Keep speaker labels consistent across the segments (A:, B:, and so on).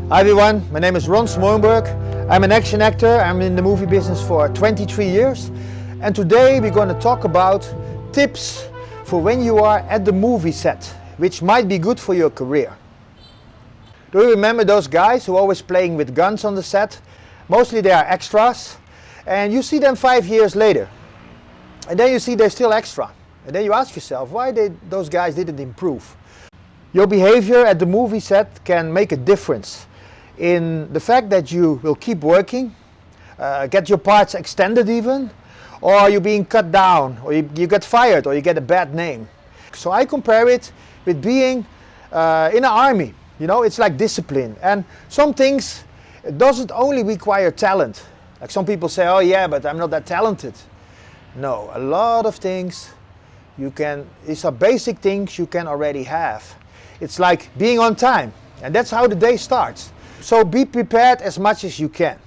A: Hi everyone, my name is Smoorenburg. I'm an action actor. I'm in the movie business for 23 years. And today we're going to talk about tips for when you are at the movie set, which might be good for your career. Do you remember those guys who are always playing with guns on the set? Mostly they are extras. And you see them 5 years later. And then you see they're still extra. And then you ask yourself, why those guys didn't improve? Your behavior at the movie set can make a difference in the fact that you will keep working, get your parts extended even, or you're being cut down, or you get fired, or you get a bad name. So I compare it with being in an army. You know, it's like discipline. And some things, it doesn't only require talent. Like some people say, oh yeah, but I'm not that talented. No, a lot of things these are basic things you can already have. It's like being on time, and that's how the day starts. So be prepared as much as you can.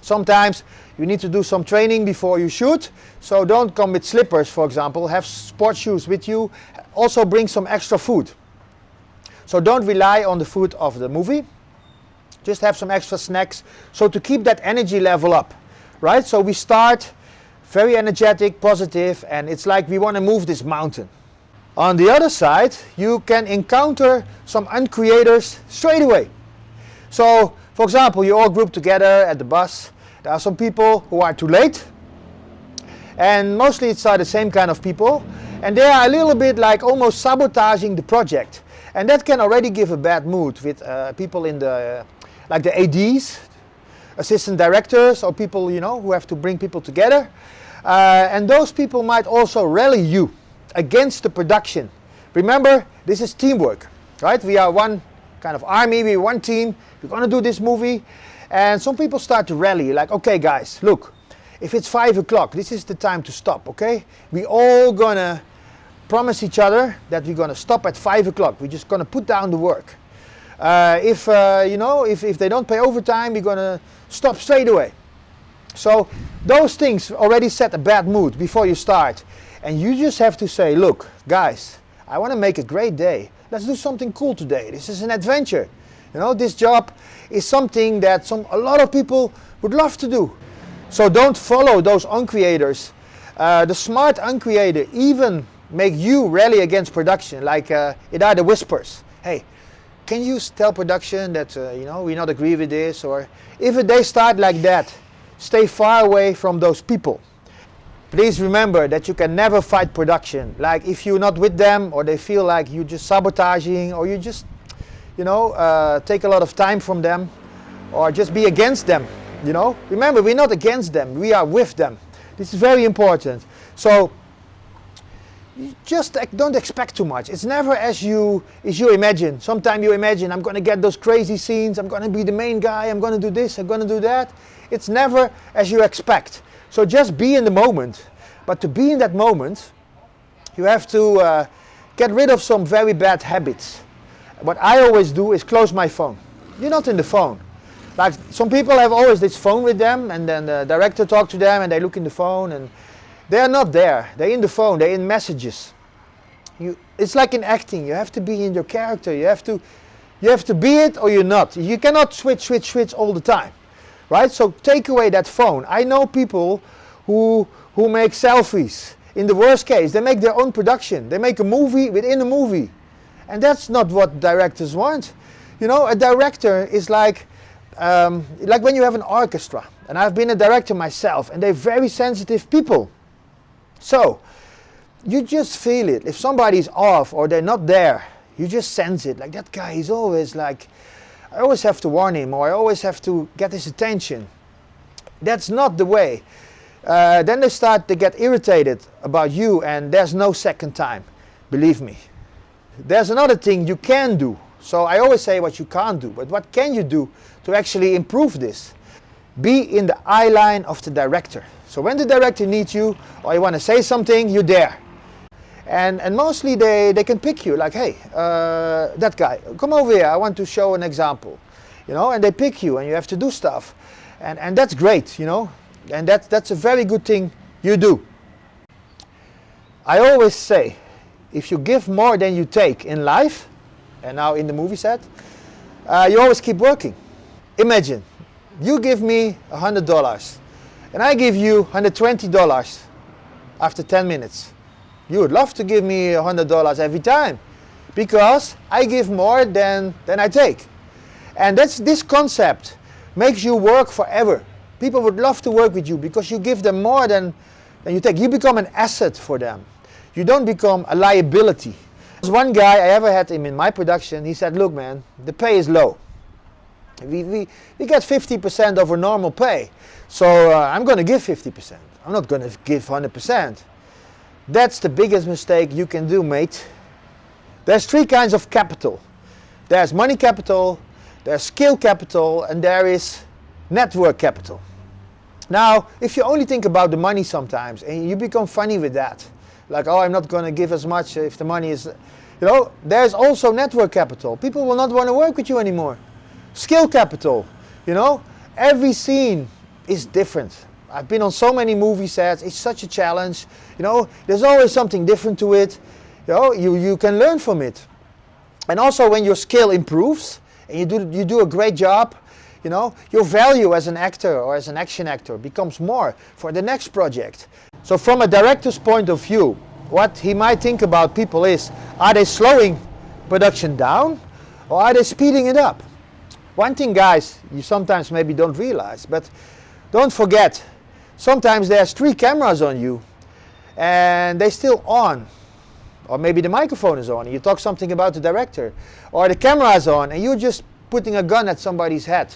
A: Sometimes you need to do some training before you shoot, so don't come with slippers, for example. Have sports shoes with you. Also bring some extra food. So don't rely on the food of the movie. Just have some extra snacks, so to keep that energy level up, right? So we start very energetic, positive, and it's like we want to move this mountain. On the other side, you can encounter some uncreators straight away. So, for example, you all group together at the bus. There are some people who are too late, and mostly it's the same kind of people, and they are a little bit like almost sabotaging the project, and that can already give a bad mood with people in the like the ADs, assistant directors, or people who have to bring people together, and those people might also rally you against the production. Remember, this is teamwork, right? We are one kind of army, we're one team, we're going to do this movie. And some people start to rally, like, okay guys, look, if it's 5 o'clock, this is the time to stop, okay? We all going to promise each other that we're going to stop at 5 o'clock. We're just going to put down the work. If they don't pay overtime, we're going to stop straight away. So those things already set a bad mood before you start. And you just have to say, look, guys, I want to make a great day. Let's do something cool today. This is an adventure. This job is something that a lot of people would love to do. So don't follow those uncreators. The smart uncreator even make you rally against production, like it are the whispers. Hey, can you tell production that we not agree with this? Or if they start like that, stay far away from those people. Please remember that you can never fight production. Like if you're not with them, or they feel like you're just sabotaging, or you just take a lot of time from them, or just be against them. Remember, we're not against them, we are with them. This is very important. So just don't expect too much. It's never as you imagine. Sometimes you imagine, I'm going to get those crazy scenes, I'm going to be the main guy, I'm going to do this, I'm going to do that. It's never as you expect. So just be in the moment. But to be in that moment, you have to get rid of some very bad habits. What I always do is close my phone. You're not in the phone. Like some people have always this phone with them, and then the director talks to them and they look in the phone, and they're not there. They're in the phone, they're in messages. It's like in acting. You have to be in your character. You have to be it or you're not. You cannot switch all the time. Right? So take away that phone. I know people who make selfies. In the worst case, they make their own production. They make a movie within a movie. And that's not what directors want. A director is like when you have an orchestra. And I've been a director myself, and they're very sensitive people. So you just feel it. If somebody's off or they're not there, you just sense it. Like that guy is always like, I always have to warn him, or I always have to get his attention. That's not the way. Then they start to get irritated about you, and there's no second time. Believe me. There's another thing you can do. So I always say what you can't do, but what can you do to actually improve this? Be in the eye line of the director. So when the director needs you, or you want to say something, you're there. And mostly they can pick you, like, hey, that guy, come over here, I want to show an example. And they pick you, and you have to do stuff. And that's great, and that's a very good thing you do. I always say, if you give more than you take in life, and now in the movie set, you always keep working. Imagine, you give me $100 and I give you $120 after 10 minutes. You would love to give me $100 every time because I give more than I take. And this concept makes you work forever. People would love to work with you because you give them more than you take. You become an asset for them. You don't become a liability. There's one guy, I ever had him in my production, he said, look man, the pay is low. We get 50% of our normal pay. So I'm going to give 50%. I'm not going to give 100%. That's the biggest mistake you can do, mate. There's three kinds of capital. There's money capital, there's skill capital, and there is network capital. Now, if you only think about the money sometimes, and you become funny with that, like, oh, I'm not going to give as much if the money is, there's also network capital. People will not want to work with you anymore. Skill capital, every scene is different. I've been on so many movie sets, it's such a challenge, there's always something different to it, you can learn from it. And also when your skill improves, and you do a great job, your value as an actor or as an action actor becomes more for the next project. So from a director's point of view, what he might think about people is, are they slowing production down or are they speeding it up? One thing guys, you sometimes maybe don't realize, but don't forget, sometimes there's 3 cameras on you and they're still on. Or maybe the microphone is on and you talk something about the director. Or the camera is on and you're just putting a gun at somebody's head.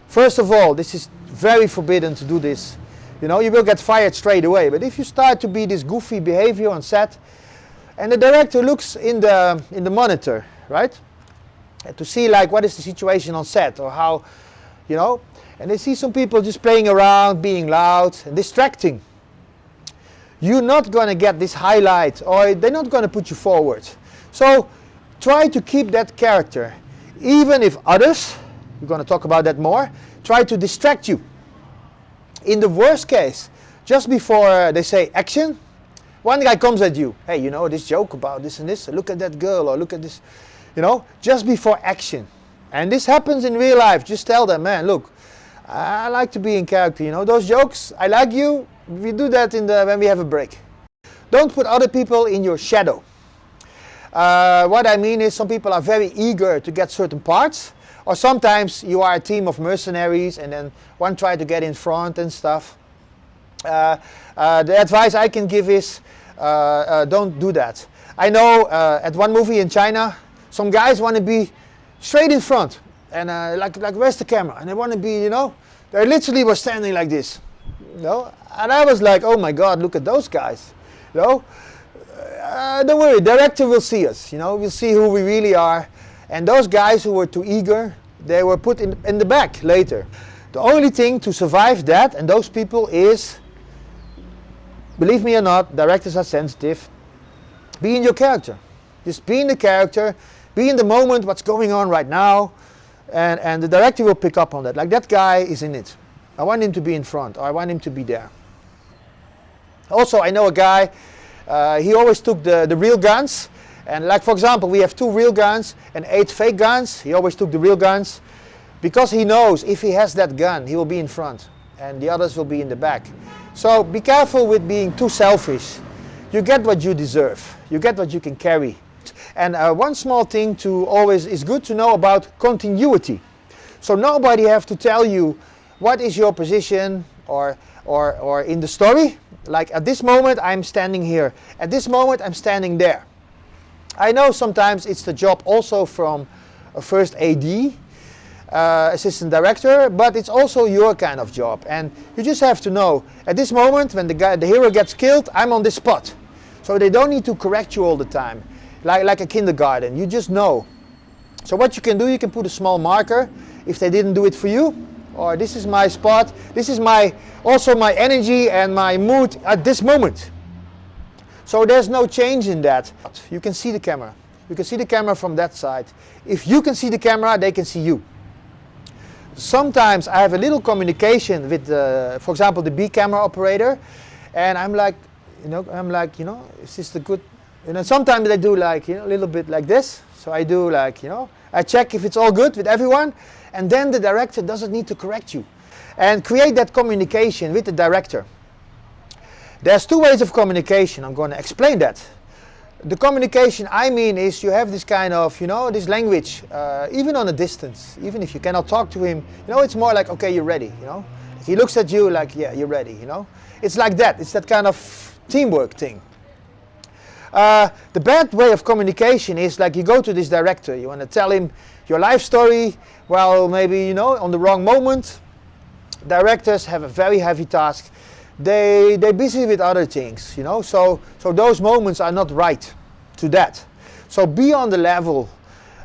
A: First of all, this is very forbidden to do this. You will get fired straight away. But if you start to be this goofy behavior on set, and the director looks in the monitor, right? To see like what is the situation on set or how, and they see some people just playing around, being loud and distracting. You're not going to get this highlight or they're not going to put you forward. So try to keep that character. Even if others, we're going to talk about that more, try to distract you. In the worst case, just before they say action, one guy comes at you. Hey, this joke about this and this, look at that girl or look at this, just before action. And this happens in real life. Just tell them, man, look, I like to be in character, those jokes, I like you, we do that when we have a break. Don't put other people in your shadow. What I mean is some people are very eager to get certain parts, or sometimes you are a team of mercenaries and then one try to get in front and stuff. The advice I can give is don't do that. I know at one movie in China, some guys want to be straight in front and like where's the camera? And they want to be, they literally were standing like this. And I was like, oh my God, look at those guys. Don't worry, director will see us. We'll see who we really are. And those guys who were too eager, they were put in the back later. The only thing to survive that and those people is, believe me or not, directors are sensitive. Be in your character. Just be in the character. Be in the moment, what's going on right now. And the director will pick up on that. Like that guy is in it. I want him to be in front, or I want him to be there. Also, I know a guy, he always took the real guns. And like for example, we have 2 real guns and 8 fake guns. He always took the real guns because he knows if he has that gun, he will be in front and the others will be in the back. So be careful with being too selfish. You get what you deserve. You get what you can carry. And one small thing is good to know about continuity. So nobody have to tell you what is your position or in the story. Like at this moment I'm standing here. At this moment I'm standing there. I know sometimes it's the job also from a first AD, assistant director, but it's also your kind of job. And you just have to know, at this moment when the hero gets killed, I'm on this spot. So they don't need to correct you all the time, like a kindergarten, you just know. So what you can do, you can put a small marker if they didn't do it for you, or this is my spot, this is also my energy and my mood at this moment. So there's no change in that. You can see the camera. You can see the camera from that side. If you can see the camera, they can see you. Sometimes I have a little communication with, for example, the B camera operator, and I'm like, is this the good, You know, sometimes I do like, a little bit like this. So I do like, I check if it's all good with everyone, and then the director doesn't need to correct you. And create that communication with the director. There's two ways of communication. I'm going to explain that. The communication I mean is you have this kind of, this language, even on a distance, even if you cannot talk to him, it's more like, okay, you're ready, He looks at you like, yeah, you're ready, It's like that. It's that kind of teamwork thing. The bad way of communication is like you go to this director, you want to tell him your life story, well, maybe, on the wrong moment. Directors have a very heavy task. They're busy with other things, so those moments are not right to that. So be on the level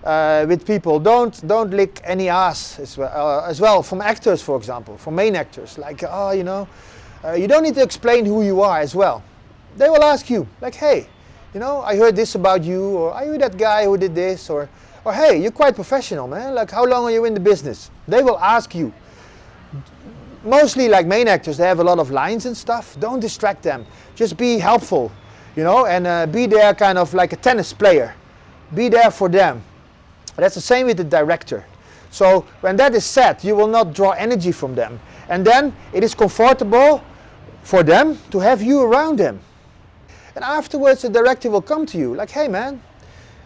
A: with people. Don't lick any ass as well from actors, for example, from main actors. Like, you don't need to explain who you are as well. They will ask you, like, hey, I heard this about you, or are you that guy who did this, or hey, you're quite professional, man. Like, how long are you in the business? They will ask you. Mostly like main actors, they have a lot of lines and stuff. Don't distract them. Just be helpful, and be there kind of like a tennis player. Be there for them. That's the same with the director. So when that is set, you will not draw energy from them. And then it is comfortable for them to have you around them. And afterwards the director will come to you like, hey man,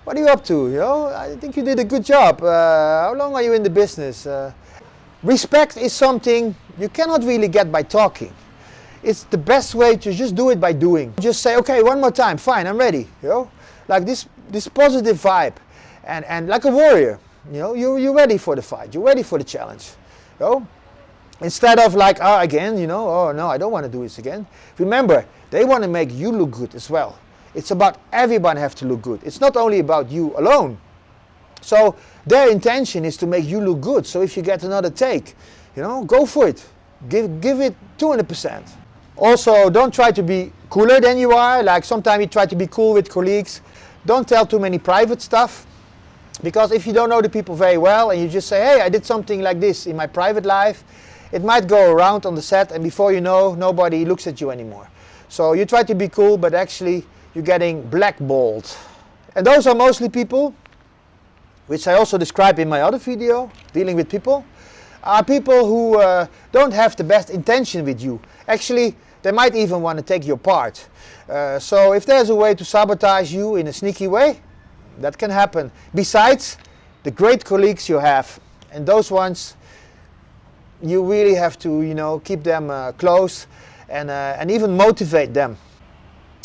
A: what are you up to? I think you did a good job. How long are you in the business? Respect is something you cannot really get by talking. It's the best way to just do it by doing. Just say, okay, one more time, fine, I'm ready. Like this positive vibe, and like a warrior. You're ready for the fight. You're ready for the challenge. Instead of like, again, oh no, I don't want to do this again. Remember, they want to make you look good as well. It's about everyone have to look good. It's not only about you alone. So their intention is to make you look good. So if you get another take, go for it. Give it 200%. Also, don't try to be cooler than you are. Like sometimes you try to be cool with colleagues. Don't tell too many private stuff. Because if you don't know the people very well and you just say, hey, I did something like this in my private life, it might go around on the set, and before you know, nobody looks at you anymore. So you try to be cool, but actually you're getting blackballed. And those are mostly people, which I also describe in my other video, dealing with people, are people who don't have the best intention with you. Actually, they might even want to take your part. So if there's a way to sabotage you in a sneaky way, that can happen. Besides the great colleagues you have, and those ones, you really have to, keep them close and even motivate them.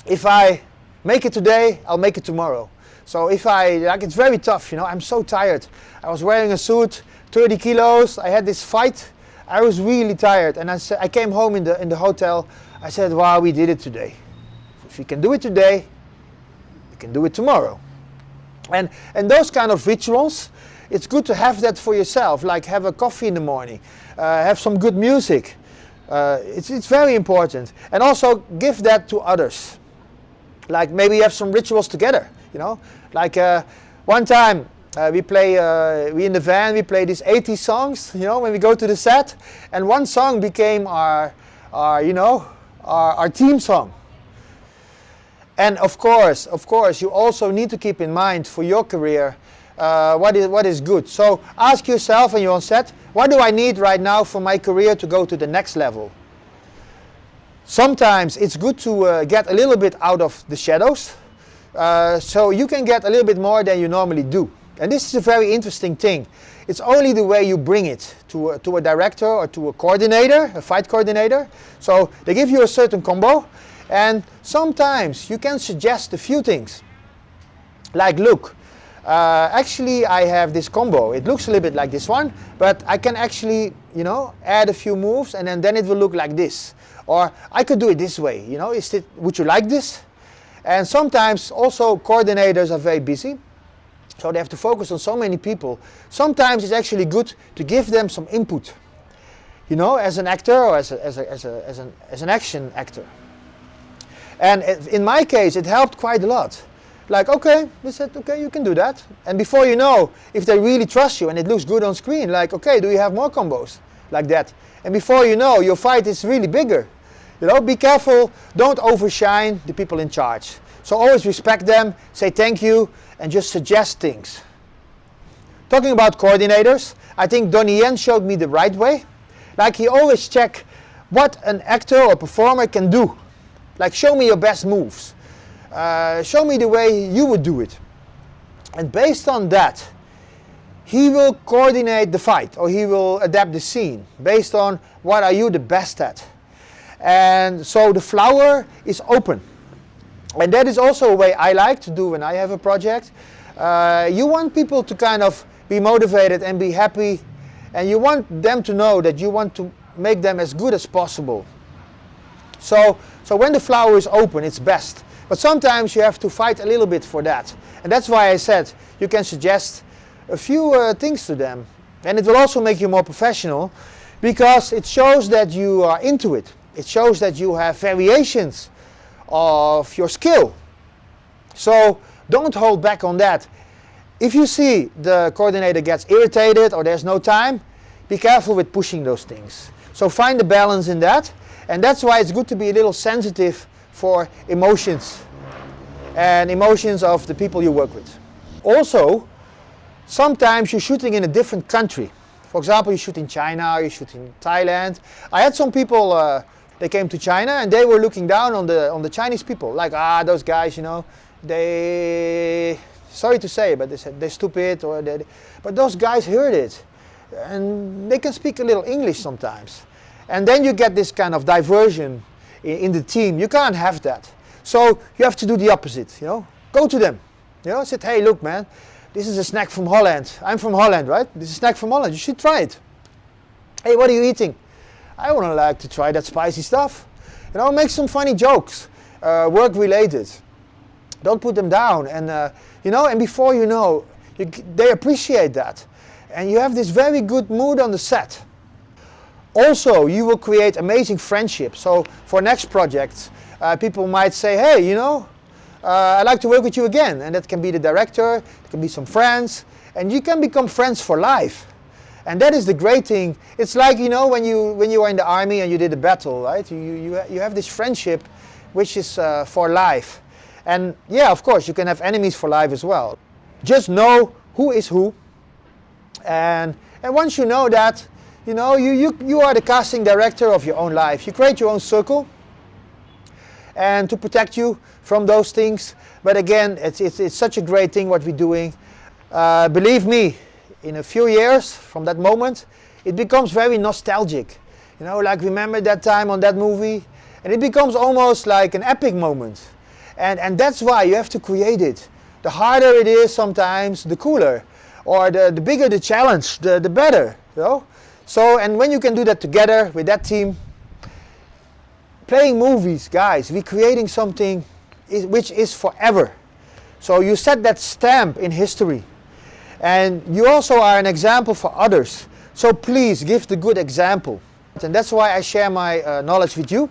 A: If I make it today, I'll make it tomorrow. So if it's very tough, I'm so tired. I was wearing a suit, 30 kilos, I had this fight, I was really tired, and I came home in the hotel, I said, wow, we did it today. If you can do it today, you can do it tomorrow. And those kind of rituals, it's good to have that for yourself, like have a coffee in the morning, have some good music. It's very important. And also give that to others. Like maybe have some rituals together, Like one time we in the van, we play these 80s songs, when we go to the set, and one song became our team song. And of course, you also need to keep in mind for your career what is good. So ask yourself when you're on set, what do I need right now for my career to go to the next level? Sometimes it's good to get a little bit out of the shadows, so you can get a little bit more than you normally do. And this is a very interesting thing. It's only the way you bring it to a director or to a coordinator, a fight coordinator. So they give you a certain combo, and sometimes you can suggest a few things. Like, look, actually I have this combo. It looks a little bit like this one, but I can actually, add a few moves, and then it will look like this. Or I could do it this way, would you like this? And sometimes also coordinators are very busy, so they have to focus on so many people. Sometimes it's actually good to give them some input, as an actor or as an action actor. And in my case, it helped quite a lot. Like, okay, they said, okay, you can do that. And before you know, if they really trust you and it looks good on screen, like, okay, do you have more combos? Like that. And before you know, your fight is really bigger. Be careful, don't overshine the people in charge. So always respect them, say thank you, and just suggest things. Talking about coordinators, I think Donnie Yen showed me the right way. Like he always check what an actor or performer can do. Like show me your best moves. Show me the way you would do it. And based on that, he will coordinate the fight or he will adapt the scene based on what are you the best at. And so the flower is open. And that is also a way I like to do when I have a project. You want people to kind of be motivated and be happy, and you want them to know that you want to make them as good as possible. So when the flower is open, it's best. But sometimes you have to fight a little bit for that. And that's why I said you can suggest a few things to them. And it will also make you more professional because it shows that you are into it. It shows that you have variations of your skill. So don't hold back on that. If you see the coordinator gets irritated or there's no time, be careful with pushing those things. So find the balance in that. And that's why it's good to be a little sensitive for emotions and emotions of the people you work with. Also, sometimes you're shooting in a different country. For example, you shoot in China, you shoot in Thailand. I had some people, they came to China and they were looking down on the Chinese people. Like, those guys, you know, they, sorry to say, but they said they're stupid. But those guys heard it. And they can speak a little English sometimes. And then you get this kind of diversion in the team. You can't have that. So you have to do the opposite, you know. Go to them, you know, say, hey, look, man, this is a snack from Holland. I'm from Holland, right? This is a snack from Holland. You should try it. Hey, what are you eating? I want to like to try that spicy stuff. You know, make some funny jokes, work related. Don't put them down. And, you know, and before you know, they appreciate that. And you have this very good mood on the set. Also, you will create amazing friendships. So for next projects, people might say, hey, you know, I'd like to work with you again. And that can be the director, it can be some friends, and you can become friends for life. And that is the great thing. It's like, you know, when you were in the army and you did a battle, right? You have this friendship which is for life. And yeah, of course, you can have enemies for life as well. Just know who is who. And once you know that, you know, you are the casting director of your own life. You create your own circle and to protect you from those things. But again, it's such a great thing what we're doing. Believe me, in a few years from that moment, it becomes very nostalgic. You know, like remember that time on that movie? And it becomes almost like an epic moment. And that's why you have to create it. The harder it is sometimes, the cooler. Or the bigger the challenge, the better, you know? So, and when you can do that together with that team, playing movies, guys, we're creating something which is forever. So you set that stamp in history. And you also are an example for others. So please give the good example. And that's why I share my knowledge with you.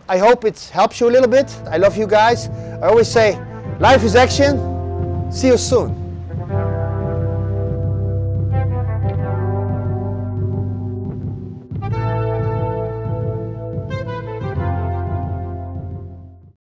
A: I hope it helps you a little bit. I love you guys. I always say, life is action. See you soon.